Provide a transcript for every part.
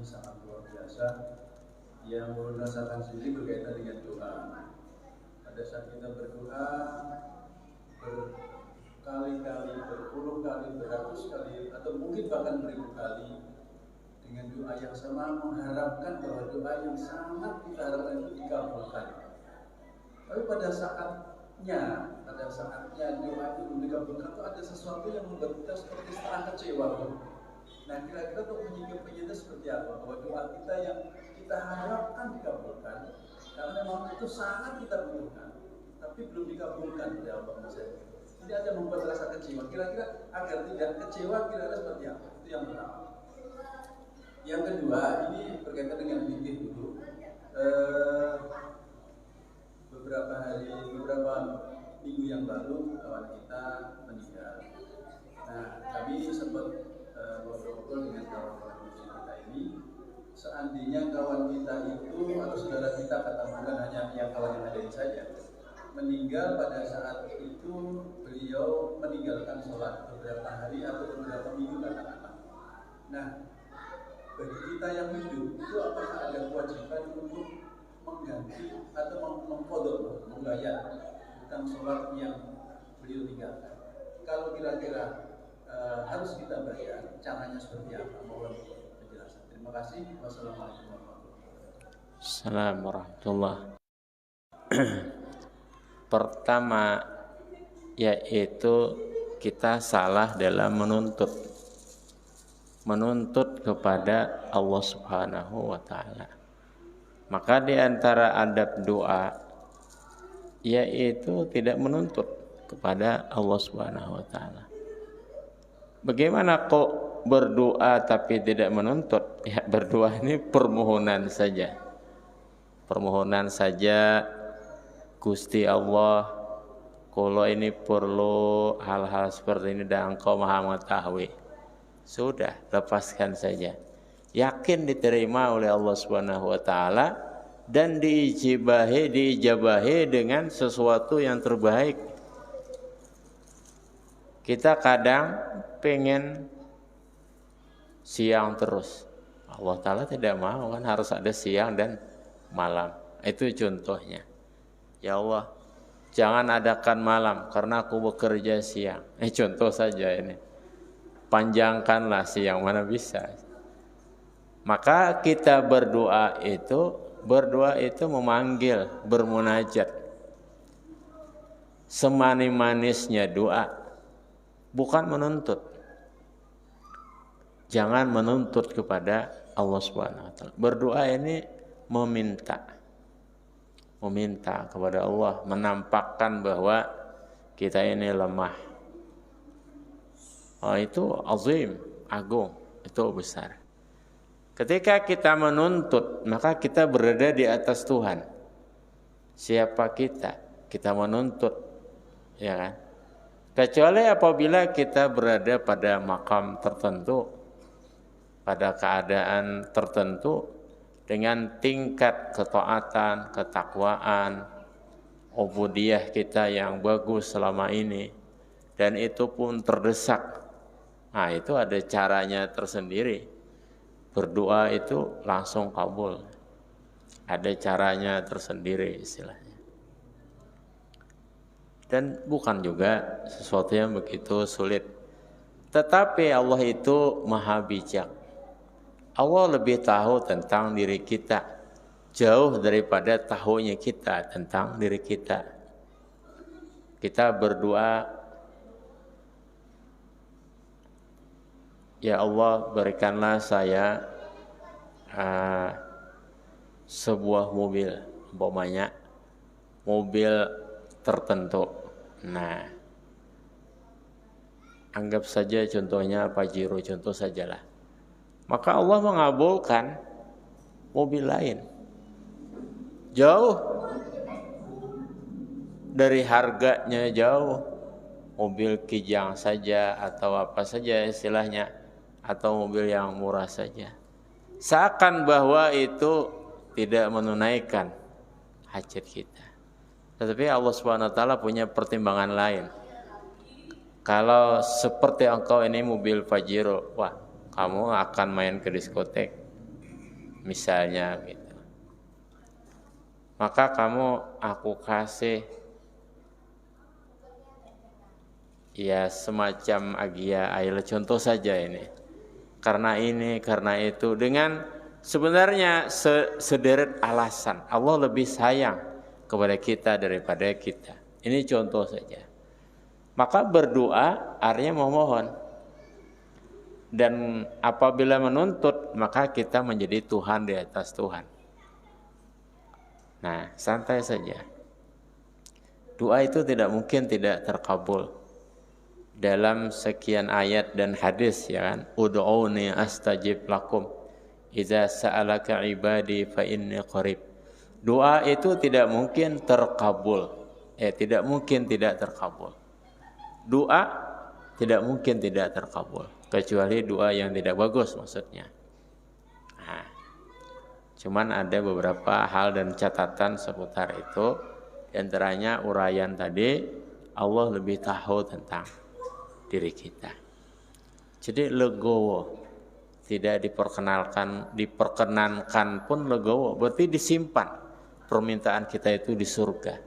sangat luar biasa yang Ulun rasakan sendiri berkaitan dengan doa. Pada saat kita berdoa berkali-kali, berpuluh kali, beratus kali, atau mungkin bahkan beribu kali dengan doa yang sama, mengharapkan bahwa doa yang sangat kita harapkan itu dikabulkan. Tapi pada saatnya doa itu belum dikabulkan, itu ada sesuatu yang membuat kita seperti setengah kecewa. Nah, kira-kira untuk menyikapinya itu seperti apa? Bahwa doa kita yang kita harapkan dikabulkan, karena memang itu sangat kita butuhkan, tapi belum dikabulkan oleh Allah misalnya. Ini ada membuat rasa kecewa. Kira-kira agar tidak kecewa, kira-kira seperti apa? Itu yang pertama. Yang kedua, ini berkaitan dengan fikih dulu. Beberapa minggu yang lalu kawan kita meninggal. Nah, kami sempat ngobrol dengan kawan-kawan muslim kita ini. Seandainya kawan kita itu atau saudara kita, kata bukan hanya yang kawan yang ada di saja, meninggal pada saat itu, beliau meninggalkan sholat beberapa hari atau beberapa minggu katakanlah. Nah, bagi kita yang hidup itu apakah ada kewajiban untuk mengganti atau mengkodok, membayar tentang sholat yang beliau tinggalkan? Kalau kira-kira harus kita bayar, caranya seperti apa? Mohon penjelasan. Terima kasih. Wassalamualaikum warahmatullahi wabarakatuh. Pertama, yaitu kita salah dalam menuntut kepada Allah Subhanahu wa ta'ala. Maka di antara adab doa yaitu tidak menuntut kepada Allah Subhanahu wa ta'ala. Bagaimana kok berdoa tapi tidak menuntut? Ya, berdoa ini permohonan saja. Permohonan saja, Gusti Allah, kalau ini perlu hal-hal seperti ini dan Engkau Maha mengetahui. Sudah, lepaskan saja. Yakin diterima oleh Allah Subhanahu wa taala dan diijabahi dengan sesuatu yang terbaik. Kita kadang pengen siang terus. Allah taala tidak mau, kan harus ada siang dan malam. Itu contohnya. Ya Allah, jangan adakan malam karena aku bekerja siang. Contoh saja ini. Panjangkanlah siang, mana bisa. Maka kita berdoa itu memanggil, bermunajat. Semanis-manisnya doa, bukan menuntut. Jangan menuntut kepada Allah Subhanahu wa taala. Berdoa ini meminta kepada Allah, menampakkan bahwa kita ini lemah. Itu azim, agung, itu besar. Ketika kita menuntut, maka kita berada di atas Tuhan. Siapa kita? Kita menuntut, ya kan? Kecuali apabila kita berada pada makam tertentu, pada keadaan tertentu, dengan tingkat ketaatan, ketakwaan, ubudiyah kita yang bagus selama ini, dan itu pun terdesak. Nah, itu ada caranya tersendiri. Berdoa itu langsung kabul. Ada caranya tersendiri istilahnya. Dan bukan juga sesuatu yang begitu sulit. Tetapi Allah itu maha bijak. Allah lebih tahu tentang diri kita, jauh daripada tahunya kita tentang diri kita. Kita berdoa, ya Allah, berikanlah saya sebuah mobil, umpamanya mobil tertentu. Nah, anggap saja contohnya Pajero, contoh sajalah. Maka Allah mengabulkan mobil lain, jauh dari harganya, jauh, mobil kijang saja atau apa saja istilahnya, atau mobil yang murah saja. Seakan bahwa itu tidak menunaikan hajat kita. Tetapi Allah Subhanahu wa taala punya pertimbangan lain. Kalau seperti engkau ini mobil Pajero, wah, kamu akan main ke diskotek. misalnya gitu. Maka aku kasih ya semacam agia air, contoh saja ini. Karena ini, karena itu, dengan sebenarnya sederet alasan. Allah lebih sayang kepada kita daripada kita. Ini contoh saja. Maka berdoa artinya memohon. Dan apabila menuntut, maka kita menjadi Tuhan di atas Tuhan. Nah, santai saja. Doa itu tidak mungkin tidak terkabul. Dalam sekian ayat dan hadis, ya kan? Ud'uni astajib lakum. Idza sa'alaka ibadi fa inni qarib. Doa itu tidak mungkin terkabul. Tidak mungkin tidak terkabul. Doa tidak mungkin tidak terkabul, kecuali doa yang tidak bagus maksudnya. Nah, cuman ada beberapa hal dan catatan seputar itu. Di antaranya uraian tadi, Allah lebih tahu tentang diri kita. Jadi legowo, tidak diperkenankan pun legowo, berarti disimpan permintaan kita itu di surga.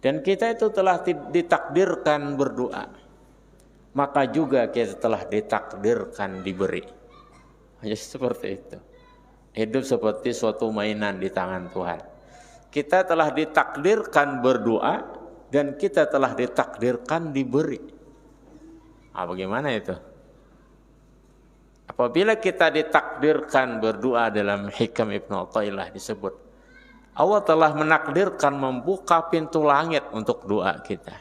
Dan kita itu telah ditakdirkan berdoa, maka juga kita telah ditakdirkan diberi. Hanya seperti itu. Hidup seperti suatu mainan di tangan Tuhan. Kita telah ditakdirkan berdoa dan kita telah ditakdirkan diberi. Bagaimana itu? Apabila kita ditakdirkan berdoa, dalam Hikam Ibnu Athaillah disebut, Allah telah menakdirkan membuka pintu langit untuk doa kita.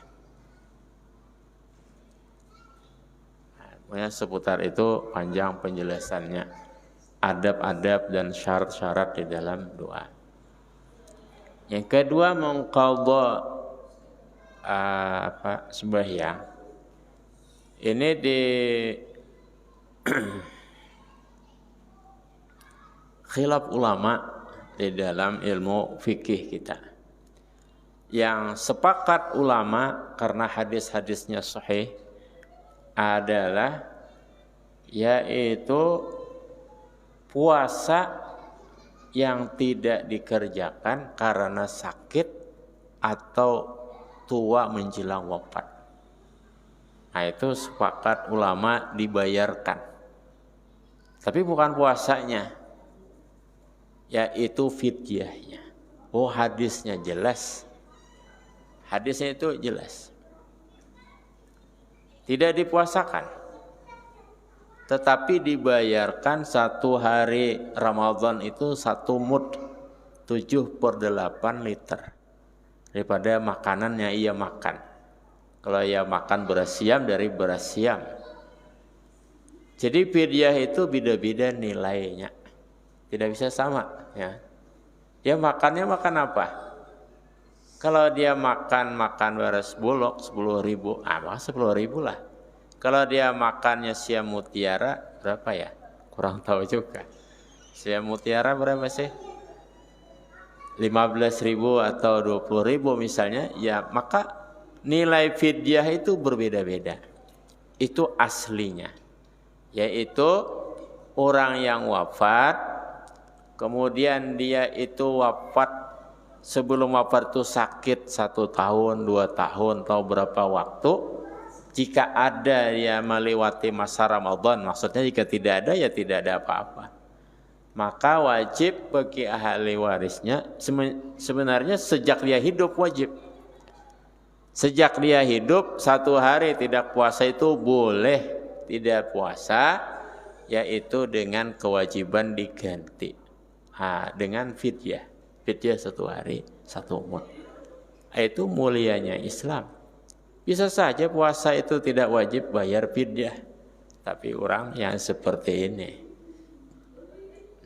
Nah, seputar itu panjang penjelasannya, adab-adab dan syarat-syarat di dalam doa. Yang kedua, mengqadha sembahyang. Ini di khilaf ulama di dalam ilmu fikih kita. Yang sepakat ulama karena hadis-hadisnya sahih adalah yaitu puasa yang tidak dikerjakan karena sakit atau tua menjelang wafat. Nah, itu sepakat ulama dibayarkan. Tapi bukan puasanya, yaitu fidyahnya. Hadisnya jelas. Hadisnya itu jelas. Tidak dipuasakan, tetapi dibayarkan 1 hari Ramadan itu 1 mud, 7/8 liter daripada makanan yang ia makan. Kalau ia makan beras siam, dari beras siam. Jadi fidyah itu beda-beda nilainya. Tidak bisa sama, ya. Dia makannya makan apa? Kalau dia makan beras bulog 10.000, maka 10.000 lah. Kalau dia makannya siam mutiara, berapa ya? Kurang tahu juga. Siam mutiara berapa sih? 15.000 atau 20.000 misalnya, ya maka nilai fidyah itu berbeda-beda. Itu aslinya, yaitu orang yang wafat, kemudian dia itu wafat, sebelum wafat itu sakit 1 tahun, 2 tahun, atau berapa waktu. Jika ada dia melewati masa Ramadan, maksudnya jika tidak ada ya tidak ada apa-apa. Maka wajib bagi ahli warisnya, sebenarnya sejak dia hidup wajib. Sejak dia hidup 1 hari tidak puasa itu boleh tidak puasa, yaitu dengan kewajiban diganti dengan fidyah. Fidyah 1 hari 1 mud. Itu mulianya Islam. Bisa saja puasa itu tidak wajib bayar fidyah, tapi orang yang seperti ini.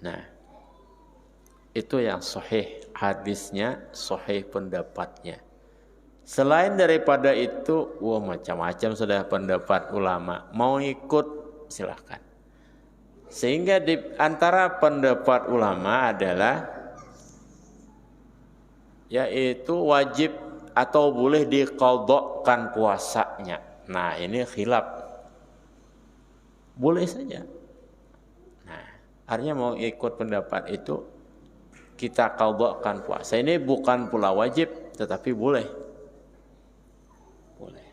Nah, itu yang sahih hadisnya, sahih pendapatnya. Selain daripada itu, macam-macam sudah pendapat ulama. Mau ikut silakan. Sehingga di antara pendapat ulama adalah yaitu wajib atau boleh diqadhakan puasanya. Nah, ini khilaf. Boleh saja. Nah, Artinya mau ikut pendapat itu kita qadhakan puasa. Ini bukan pula wajib, tetapi boleh. Boleh.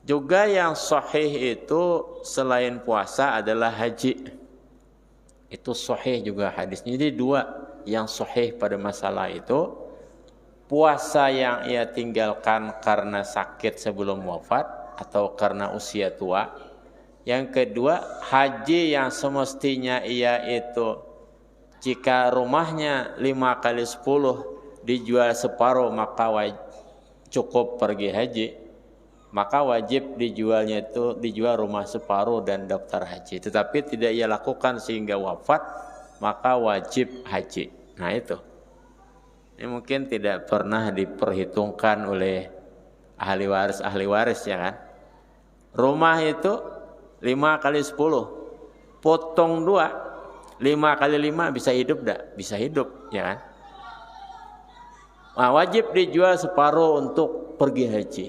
Juga yang sahih itu selain puasa adalah haji. Itu sahih juga hadisnya. Jadi dua yang sahih pada masalah itu, puasa yang ia tinggalkan karena sakit sebelum wafat atau karena usia tua. Yang kedua, haji yang semestinya ia itu jika rumahnya 5 kali 10 dijual separuh maka cukup pergi haji, maka wajib dijualnya itu dijual rumah separuh dan daftar haji. Tetapi tidak ia lakukan sehingga wafat, maka wajib haji. Nah itu. Ini mungkin tidak pernah diperhitungkan oleh ahli waris ya kan. Rumah itu 5 kali 10, potong 2, 5 kali 5 bisa hidup enggak? Bisa hidup ya kan. Nah, wajib dijual separuh untuk pergi haji.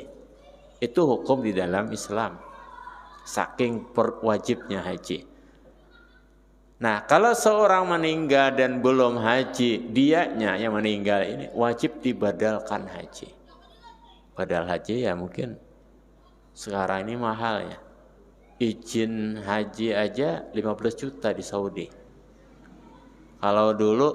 Itu hukum di dalam Islam. Saking wajibnya haji. Nah, kalau seorang meninggal dan belum haji, dianya yang meninggal ini wajib dibadalkan haji. Badal haji ya mungkin sekarang ini mahal ya. Izin haji aja 15 juta di Saudi. Kalau dulu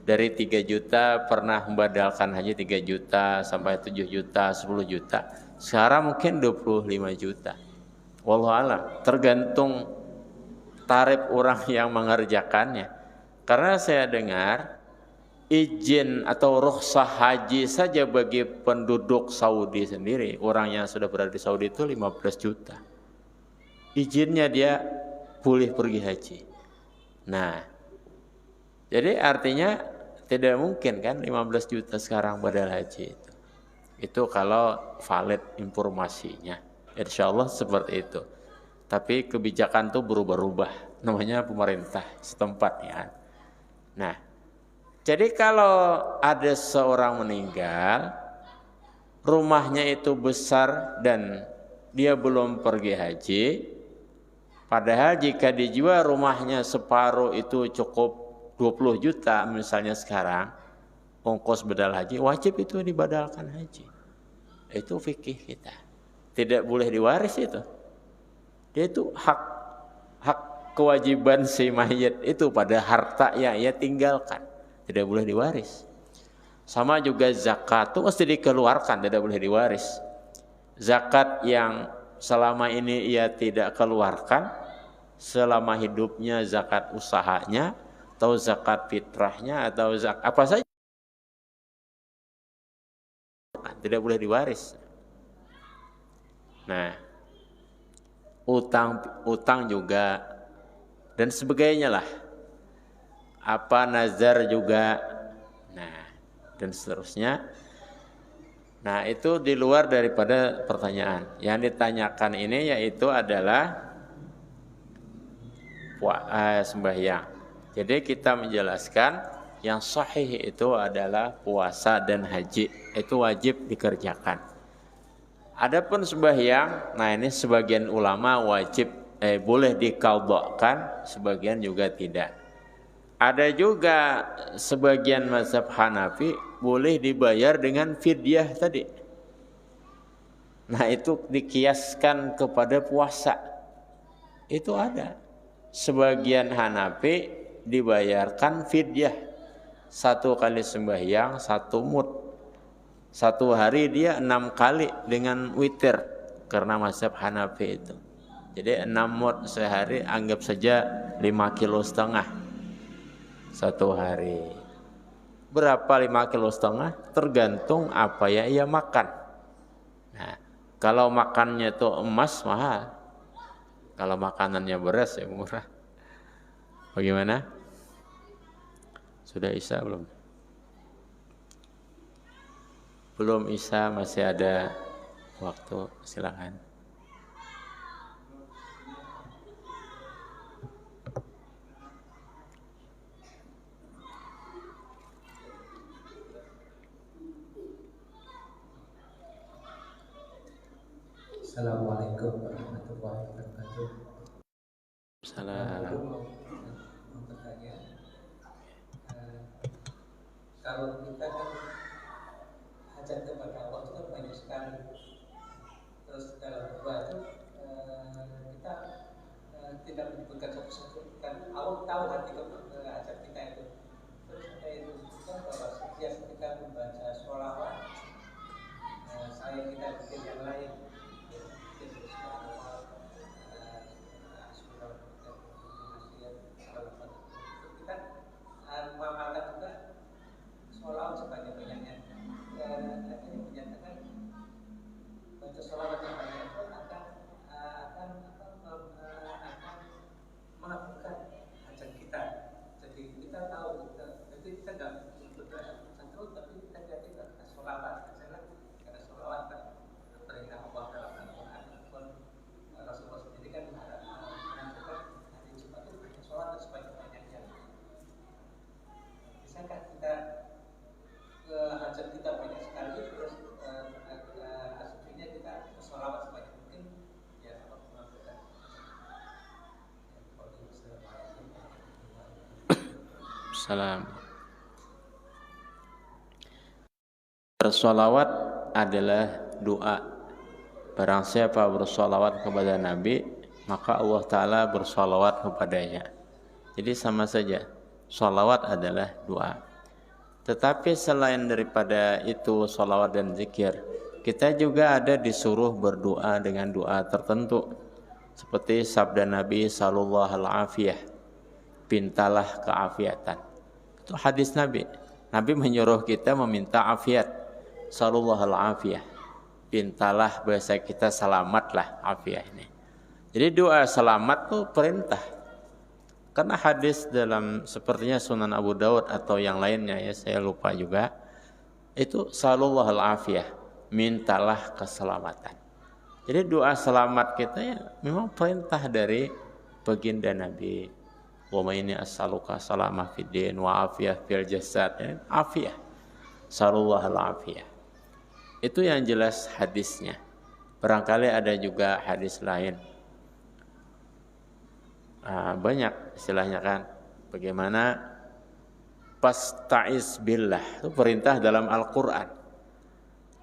dari 3 juta pernah membadalkan haji 3 juta sampai 7 juta, 10 juta. Sekarang mungkin 25 juta. Wallahu a'lam, tergantung tarif orang yang mengerjakannya. Karena saya dengar izin atau rukhsah haji saja bagi penduduk Saudi sendiri, orang yang sudah berada di Saudi itu 15 juta. Izinnya dia boleh pergi haji. Nah, jadi artinya tidak mungkin kan 15 juta sekarang badal haji itu. Itu kalau valid informasinya. Insyaallah seperti itu. Tapi kebijakan itu berubah-ubah. Namanya pemerintah setempat ya. Nah, jadi kalau ada seorang meninggal, rumahnya itu besar dan dia belum pergi haji, padahal jika dijual rumahnya separuh itu cukup 20 juta misalnya sekarang, ongkos badal haji, wajib itu dibadalkan haji. Itu fikih kita. Tidak boleh diwaris itu. Dia itu hak kewajiban si mayit itu pada harta yang ia tinggalkan. Tidak boleh diwaris. Sama juga zakat itu mesti dikeluarkan, tidak boleh diwaris. Zakat yang selama ini ia tidak keluarkan, selama hidupnya zakat usahanya, atau zakat fitrahnya, atau zakat apa saja, tidak boleh diwaris. Nah, utang juga dan sebagainya lah. Apa nazar juga. Nah, dan seterusnya. Nah, itu di luar daripada pertanyaan. Yang ditanyakan ini yaitu adalah sembahyang. Jadi kita menjelaskan yang sahih itu adalah puasa dan haji. Itu wajib dikerjakan. Adapun sembahyang, nah ini sebagian ulama wajib boleh diqadhakan, sebagian juga tidak. Ada juga sebagian mazhab Hanafi boleh dibayar dengan fidyah tadi. Nah itu dikiaskan kepada puasa. Itu ada. Sebagian Hanafi dibayarkan fidyah. 1 kali sembahyang 1 mud. 1 hari dia 6 kali dengan witir. Karena mazhab Hanafi itu. Jadi 6 mud sehari anggap saja 5,5 kilo. 1 hari. Berapa 5,5 kilo? Tergantung apa yang ia makan. Nah, kalau makannya itu emas mahal. Kalau makanannya beras ya murah. Bagaimana? Sudah isya belum? Belum isya, masih ada waktu, silakan. Assalamualaikum warahmatullahi wabarakatuh. Salam. Mau bertanya, kalau kita kan hajat kepada Allah itu kan banyak sekali. Terus dalam doa itu kita tidak menyebutkan satu-satu, kan Allah tahu hati hajat kita itu. Terus ada itu juga bahwa setiap kita membaca sholawat, saya kita bikin yang lain, bikin sholawat, kita mengamalkan juga sholawat sebanyak-banyaknya. Akhirnya menyatakan baca sholawat yang banyak itu akan mengabulkan hajat kita. Jadi kita tahu, jadi kita nggak berdoa satu, tapi kita jadi sholawat. Karena sholawat kan perintah Allah dalam Al-Quran ataupun Rasulullah sendiri kan menentukan hari Jumat itu banyak sholawat sebanyak-banyaknya. Bisakah kita hajat kita banyak sekali, terus aslinya kita sholawat sebanyak mungkin, ya Allah mengabulkan. Salam. Bersolawat adalah doa. Barang siapa bersolawat kepada Nabi, maka Allah Ta'ala bersolawat kepadanya. Jadi sama saja, solawat adalah doa. Tetapi selain daripada itu solawat dan zikir, kita juga ada disuruh berdoa dengan doa tertentu. Seperti sabda Nabi sallallahu alaihi, pintalah keafiatan. Itu hadis Nabi. Nabi menyuruh kita meminta afiat. Sallallahu alaihi, pintalah, bahasa kita selamatlah afiat ini. Jadi doa selamat itu perintah. Karena hadis dalam sepertinya Sunan Abu Daud atau yang lainnya, ya saya lupa juga, itu sallallahu alaihi, mintalah keselamatan. Jadi doa selamat kita ya memang perintah dari baginda Nabi. Wa ma inni as'aluka salamah fid din wa afiyah fil jasad. Afiyah. Sallallahu alaihi. Itu yang jelas hadisnya. Barangkali ada juga hadis lain. Banyak istilahnya kan. Bagaimana pasta'iz billah, itu perintah dalam Al-Quran.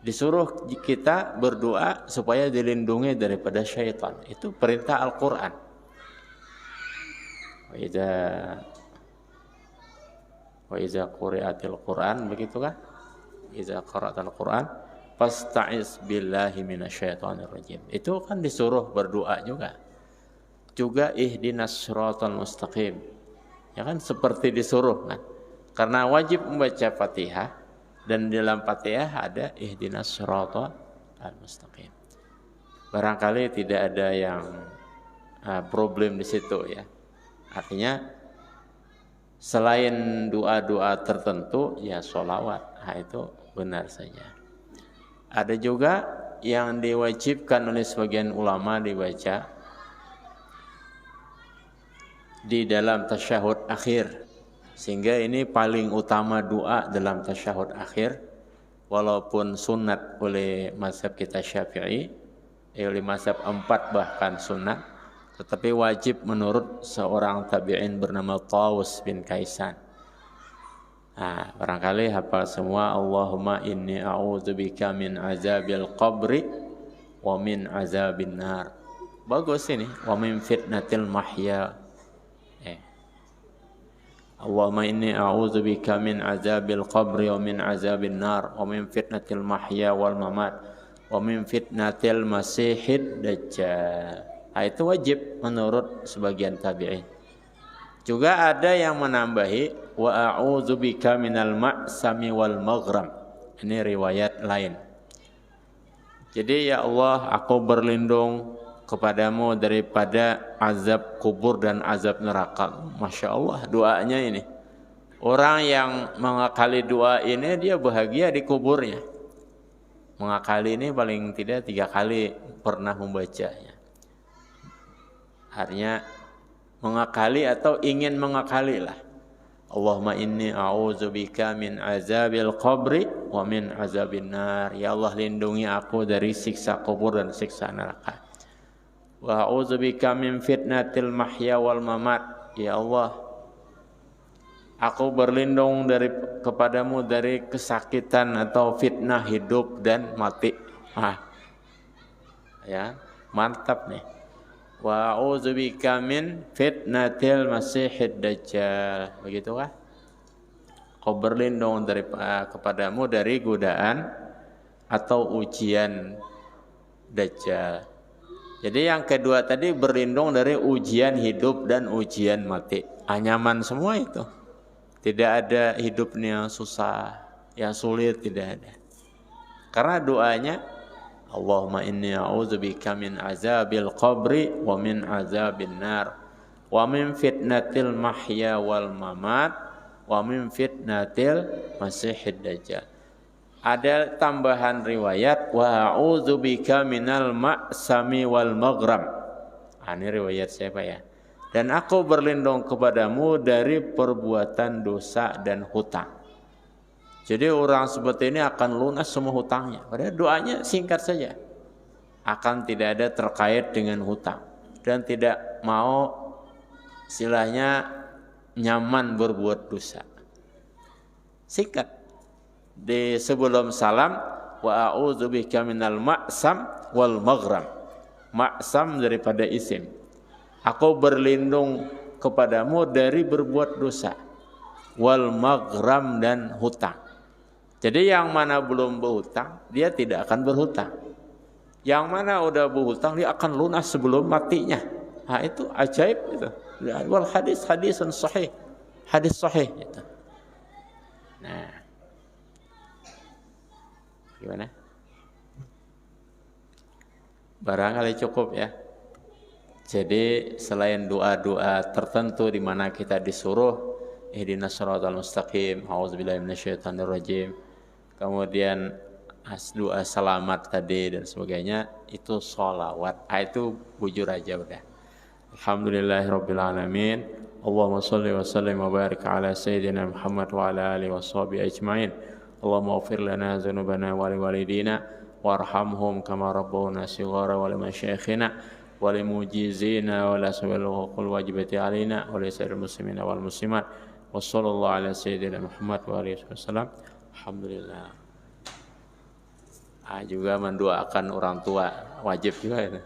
Disuruh kita berdoa supaya dilindungi daripada syaitan. Itu perintah Al-Quran. Wa iza quri'atil Quran, begitu kan? Iza qara'atil Quran fasta'iz billahi minasyaitonir rajim. Itu kan disuruh berdoa juga. Juga ihdinas siratal mustaqim. Ya kan seperti disuruh kan. Karena wajib membaca Fatihah dan di dalam Fatihah ada ihdinas siratal mustaqim. Barangkali tidak ada yang problem di situ ya. Artinya selain doa-doa tertentu ya sholawat, itu benar saja. Ada juga yang diwajibkan oleh sebagian ulama dibaca di dalam tasyahud akhir, sehingga ini paling utama doa dalam tasyahud akhir, walaupun sunat oleh mazhab kita Syafi'i, oleh mazhab 4 bahkan sunat, tetapi wajib menurut seorang tabi'in bernama Tawus bin Kaisan. Barangkali hafal semua, Allahumma inni a'udzubika min azabil qabri wa min azabin nar. Bagus ini, wa min fitnatil mahya. Allahumma inni a'udzubika min azabil qabri wa min azabin nar wa min fitnatil mahya wal mamat wa min fitnatil masihid dajjal. Itu wajib menurut sebagian tabi'in. Juga ada yang menambahi wa a'udzubika minal ma'sami wal maghram. Ini riwayat lain. Jadi ya Allah, aku berlindung kepadamu daripada azab kubur dan azab neraka. Masya Allah doanya ini. Orang yang mengakali doa ini dia bahagia di kuburnya. Mengakali ini paling tidak 3 kali pernah membacanya. Artinya mengakali atau ingin mengakali lah. Allahumma inni a'udzubika min azabil qabri wa min azabin nar. Ya Allah, lindungi aku dari siksa kubur dan siksa neraka. Wa a'udzubika min fitnatil mahya wal mamat. Ya Allah, aku berlindung kepadamu dari kesakitan atau fitnah hidup dan mati. Ya, mantap nih. Wa a'udzubika min fitnatil masiihid dajjal. Begitu kah? Kau berlindung kepadamu dari godaan atau ujian dajjal. Jadi yang kedua tadi berlindung dari ujian hidup dan ujian mati. Nyaman semua itu. Tidak ada hidupnya susah, yang sulit tidak ada. Karena doanya Allahumma inni a'udzubika min azabil qabri wa min azabin nar wa min fitnatil mahya wal mamat wa min fitnatil masiihid dajjal. Ada tambahan riwayat wa a'udzubika minal ma'sami wal maghram. Ini riwayat siapa ya? Dan aku berlindung kepadamu dari perbuatan dosa dan hutang. Jadi orang seperti ini akan lunas semua hutangnya. Padahal doanya singkat saja. Akan tidak ada terkait dengan hutang. Dan tidak mau istilahnya nyaman berbuat dosa. Singkat. Di sebelum salam wa a'udzubika minal ma'sam wal maghram. Ma'sam daripada isim. Aku berlindung kepadamu dari berbuat dosa. Wal maghram dan hutang. Jadi yang mana belum berhutang, dia tidak akan berhutang. Yang mana udah berhutang, dia akan lunas sebelum matinya. Itu ajaib itu. Wal hadisun sahih. Hadis sahih itu. Nah. Gimana? Barangkali cukup ya. Jadi selain doa-doa tertentu di mana kita disuruh ihdinas shiratal mustaqim, a'udzubillahi minasyaitonir rajim. Kemudian doa selamat tadi dan sebagainya, itu sholawat. Itu bujur aja udah. Alhamdulillahirabbil alamin. Allahumma shalli wa sallim wa barik ala sayyidina Muhammad wa ala alihi washabihi ajmain. Allahumma ighfir lana dzunubana wa liwalidina warhamhum kama rabbawna shighara wa limasyayikhina wa limujizina wa la sabilul wajibati alaina wa li sairil muslimina wal muslimat. Wassallallahu ala sayyidina Muhammad wa alihi wasallam. Alhamdulillah. Juga mendoakan orang tua wajib juga itu.